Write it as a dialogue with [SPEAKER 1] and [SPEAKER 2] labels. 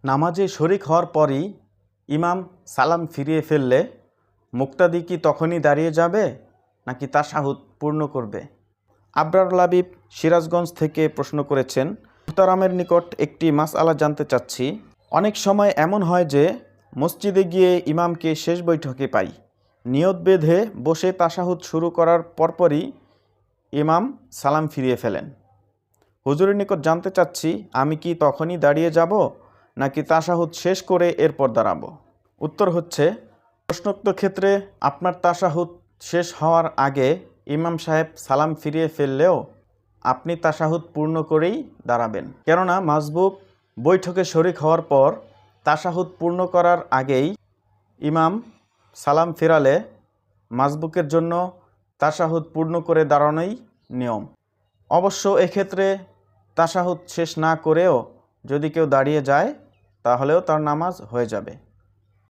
[SPEAKER 1] নামাজে শরিক হওয়ার পরই ইমাম সালাম ফিরিয়ে ফেললে মুক্তাদি কি তখনই দাঁড়িয়ে যাবে নাকি তাশাহুদ পূর্ণ করবে? আবরারুল হাবিব সিরাজগঞ্জ থেকে প্রশ্ন করেছেন, মুহতারামের নিকট একটি মাসআলা জানতে চাচ্ছি। অনেক সময় এমন হয় যে মসজিদে গিয়ে ইমামকে শেষ বৈঠকে পাই, নিয়ত বেঁধে বসে তাশাহুদ শুরু করার পরপরই ইমাম সালাম ফিরিয়ে ফেলেন। হুজুরের নিকট জানতে চাচ্ছি, আমি কি তখনই দাঁড়িয়ে যাব নাকি তাশাহুদ শেষ করে এরপর দাঁড়াবো? উত্তর হচ্ছে, প্রশ্নোক্ত ক্ষেত্রে আপনার তাশাহুদ শেষ হওয়ার আগে ইমাম সাহেব সালাম ফিরিয়ে ফেললেও আপনি তাশাহুদ পূর্ণ করেই দাঁড়াবেন। কেননা মাসবুক বৈঠকে শরিক হওয়ার পর তাশাহুদ পূর্ণ করার আগেই ইমাম সালাম ফেরালে মাসবুকের জন্য তাশাহুদ পূর্ণ করে দাঁড়ানোই নিয়ম। অবশ্য এক্ষেত্রে তাশাহুদ শেষ না করেও যদি কেউ দাঁড়িয়ে যায় তাহলেও তার নামাজ হয়ে যাবে।